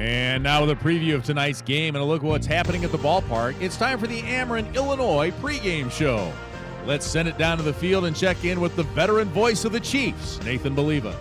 And now with a preview of tonight's game and a look at what's happening at the ballpark, it's time for the Ameren, Illinois pregame show. Let's send it down to the field and check in with the veteran voice of the Chiefs, Nathan Baliva.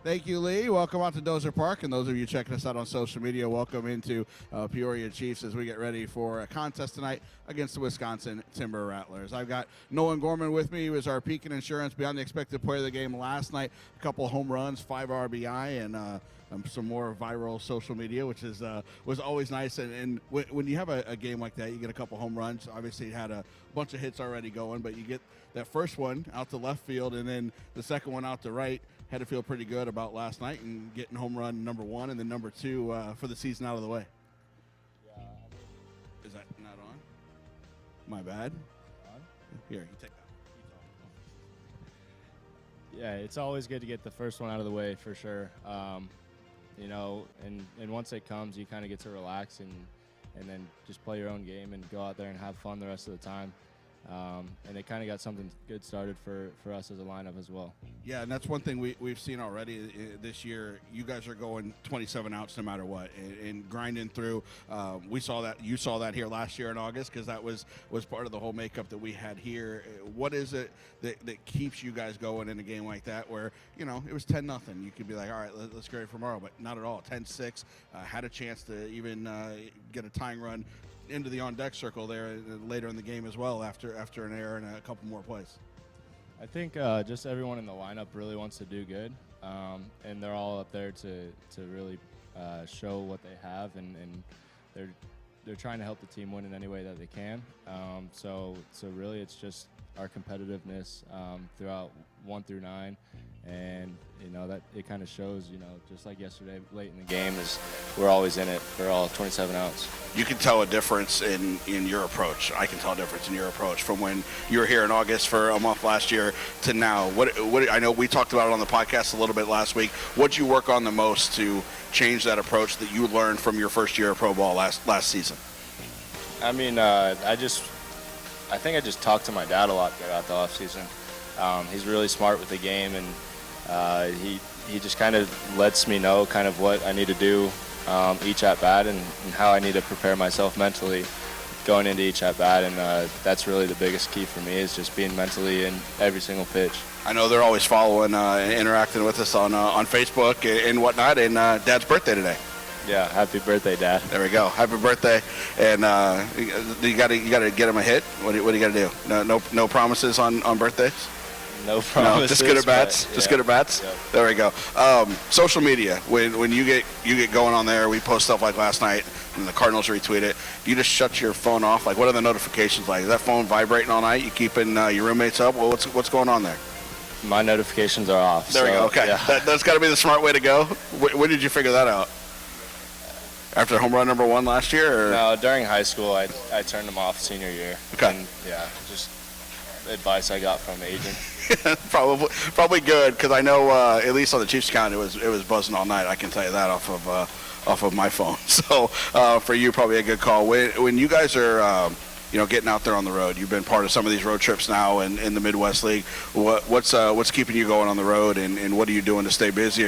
Thank you, Lee. Welcome out to Dozer Park, and those of you checking us out on social media, welcome into Peoria Chiefs as we get ready for a contest tonight against the Wisconsin Timber Rattlers. I've got Nolan Gorman with me. He was our Pekin Insurance Beyond the Expected Player of the game last night. A couple home runs, 5 RBI, and some more viral social media, which is was always nice. And when you have a game like that, you get a couple home runs. Obviously, you had a bunch of hits already going, but you get that first one out to left field, and then the second one out to right. Had to feel pretty good about last night and getting home run number 1 and then number 2 for the season out of the way. Yeah. Is that not on? My bad. On? Here, you take that. Yeah, it's always good to get the first one out of the way for sure. You know, and once it comes, you kind of get to relax and then just play your own game and go out there and have fun the rest of the time. And it kind of got something good started for us as a lineup as well. Yeah, and that's one thing we've seen already this year. You guys are going 27 outs no matter what and grinding through. We saw that. You saw that here last year in August because that was part of the whole makeup that we had here. What is it that keeps you guys going in a game like that where, you know, it was 10-0. You could be like, all right, let's get it for tomorrow, but not at all. 10-6, had a chance to even get a tying run into the on-deck circle there later in the game as well after an error and a couple more plays. I think just everyone in the lineup really wants to do good, and they're all up there to really show what they have, and they're trying to help the team win in any way that they can. So really it's just our competitiveness throughout 1 through 9, and you know that it kind of shows. You know, just like yesterday, late in the game, is we're always in it for all 27 outs. You can tell a difference in your approach. I can tell a difference in your approach from when you were here in August for a month last year to now. What I know we talked about it on the podcast a little bit last week. What did you work on the most to change that approach that you learned from your first year of pro ball last season? I mean, I think I just talked to my dad a lot throughout the offseason. He's really smart with the game, and he just kind of lets me know kind of what I need to do each at-bat and how I need to prepare myself mentally going into each at-bat, and that's really the biggest key for me is just being mentally in every single pitch. I know they're always following and interacting with us on Facebook and whatnot, and Dad's birthday today. Yeah, happy birthday, Dad. There we go. Happy birthday. And you got to get him a hit. What do you got to do? No promises on birthdays? No promises. No, just good at bats. But, yeah. Just good at bats. Yep. There we go. Social media. When you get going on there, we post stuff like last night, and the Cardinals retweet it. Do you just shut your phone off? Like, what are the notifications like? Is that phone vibrating all night? You keeping your roommates up? Well, what's going on there? My notifications are off. There we go. Okay, yeah. That's got to be the smart way to go. When did you figure that out? After home run number 1 last year? Or? No, during high school, I turned them off senior year. Okay. And, yeah, just advice I got from the agent. probably good because I know at least on the Chiefs account it was buzzing all night. I can tell you that off of my phone. So for you, probably a good call. When you guys are getting out there on the road, you've been part of some of these road trips now in the Midwest League. What's keeping you going on the road, and what are you doing to stay busy?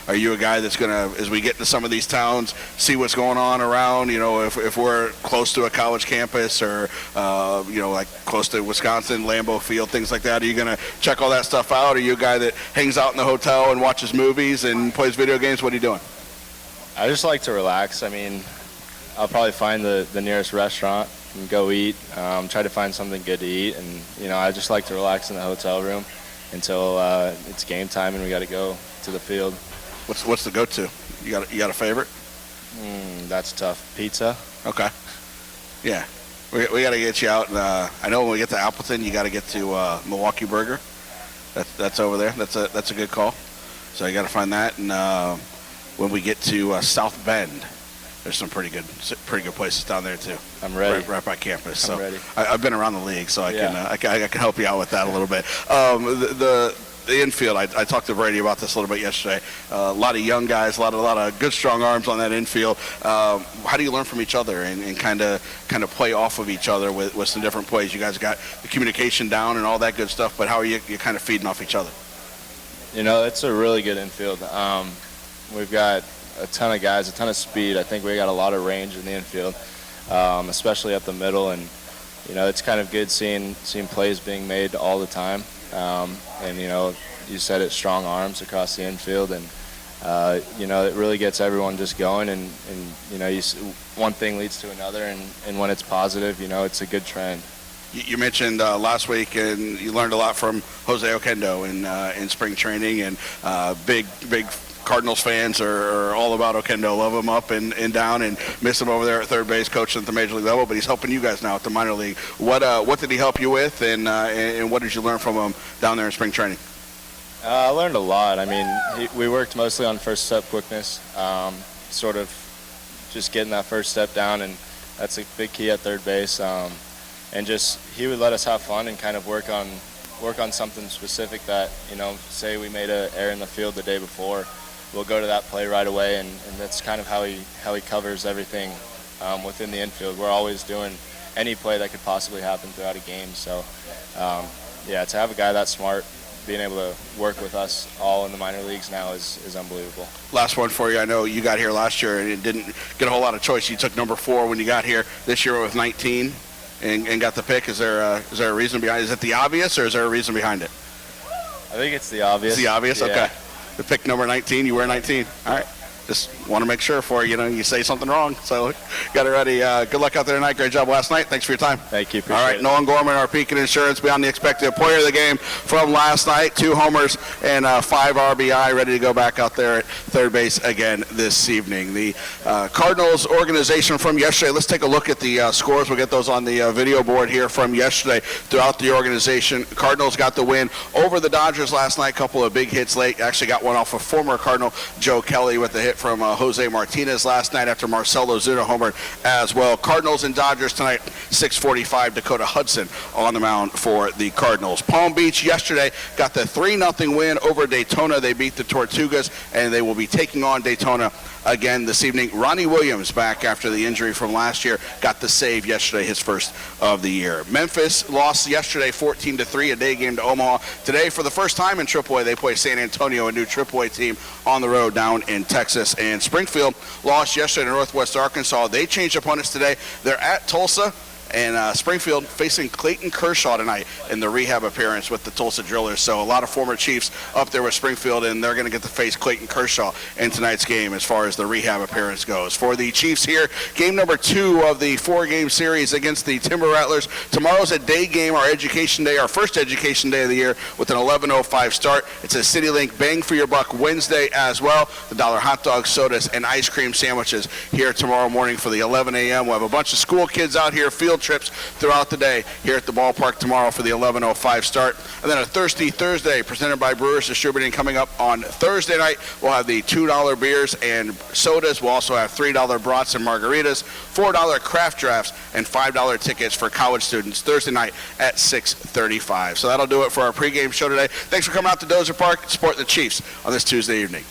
Are you a guy that's gonna, as we get to some of these towns, see what's going on around? You know, if we're close to a college campus or like close to Wisconsin, Lambeau Field, things like that. Are you gonna check all that stuff out? Are you a guy that hangs out in the hotel and watches movies and plays video games? What are you doing? I just like to relax. I mean, I'll probably find the nearest restaurant and go eat, try to find something good to eat, and I just like to relax in the hotel room until it's game time and we got to go to the field. What's the go-to? You got a favorite? That's tough. Pizza. Okay. Yeah, we got to get you out, and I know when we get to Appleton, you got to get to Milwaukee Burger. That's over there. That's a good call. So you got to find that, and when we get to South Bend, there's some pretty good places down there too. I'm ready. Right by campus. I'm ready. I've been around the league, so I can help you out with that a little bit. The infield, I talked to Brady about this a little bit yesterday. A lot of young guys, a lot of good strong arms on that infield. How do you learn from each other and kind of play off of each other with some different plays? You guys got the communication down and all that good stuff, but how are you kind of feeding off each other? It's a really good infield. We've got a ton of guys, a ton of speed. I think we got a lot of range in the infield, especially up the middle. And it's kind of good seeing plays being made all the time. And you said it, strong arms across the infield, and it really gets everyone just going. And one thing leads to another, and when it's positive, it's a good trend. You mentioned last week, and you learned a lot from Jose Oquendo in spring training, and big Cardinals fans are all about Oquendo, love him up and down, and miss him over there at third base, coaching at the major league level. But he's helping you guys now at the minor league. What did he help you with, and what did you learn from him down there in spring training? I learned a lot. I mean, we worked mostly on first step quickness, sort of just getting that first step down, and that's a big key at third base. And just he would let us have fun and kind of work on something specific that, say we made an error in the field the day before, we'll go to that play right away, and that's kind of how he covers everything within the infield. We're always doing any play that could possibly happen throughout a game. So, to have a guy that smart, being able to work with us all in the minor leagues now is unbelievable. Last one for you. I know you got here last year and didn't get a whole lot of choice. You took number 4 when you got here. This year with 19 and got the pick. Is there a reason behind it? Is it the obvious, or is there a reason behind it? I think it's the obvious. It's the obvious? Yeah. Okay. The pick number 19, you wear 19. All right. Just want to make sure for you say something wrong. So got it ready. Good luck out there tonight. Great job last night. Thanks for your time. Thank you. Appreciate All right, it. Nolan Gorman, our Pekin Insurance, beyond the expected player of the game from last night. 2 homers and 5 RBI, ready to go back out there at third base again this evening. The Cardinals organization from yesterday. Let's take a look at the scores. We'll get those on the video board here from yesterday throughout the organization. Cardinals got the win over the Dodgers last night. Couple of big hits late. Actually got one off of former Cardinal Joe Kelly with the hit from Jose Martinez last night after Marcelo Zuna homered as well. Cardinals and Dodgers tonight, 6:45. Dakota Hudson on the mound for the Cardinals. Palm Beach yesterday got the 3-0 win over Daytona. They beat the Tortugas, and they will be taking on Daytona again this evening. Ronnie Williams, back after the injury from last year, got the save yesterday, his first of the year. Memphis lost yesterday 14-3, a day game to Omaha. Today, for the first time in AAA, they play San Antonio, a new AAA team on the road down in Texas. And Springfield lost yesterday to Northwest Arkansas. They changed opponents today. They're at Tulsa. And Springfield facing Clayton Kershaw tonight in the rehab appearance with the Tulsa Drillers. So a lot of former Chiefs up there with Springfield, and they're going to get to face Clayton Kershaw in tonight's game as far as the rehab appearance goes. For the Chiefs here, game number 2 of the 4-game series against the Timber Rattlers. Tomorrow's a day game, our education day, our first education day of the year, with an 11:05 start. It's a CityLink Bang for Your Buck Wednesday as well. The $1 hot dogs, sodas, and ice cream sandwiches here tomorrow morning for the 11 a.m. We'll have a bunch of school kids out here, field trips throughout the day here at the ballpark tomorrow for the 11:05 start. And then a Thirsty Thursday presented by Brewers Distributing coming up on Thursday night. We'll have the $2 beers and sodas. We'll also have $3 brats and margaritas, $4 craft drafts, and $5 tickets for college students Thursday night at 6:35. So that'll do it for our pregame show today. Thanks for coming out to Dozer Park and support the Chiefs on this Tuesday evening.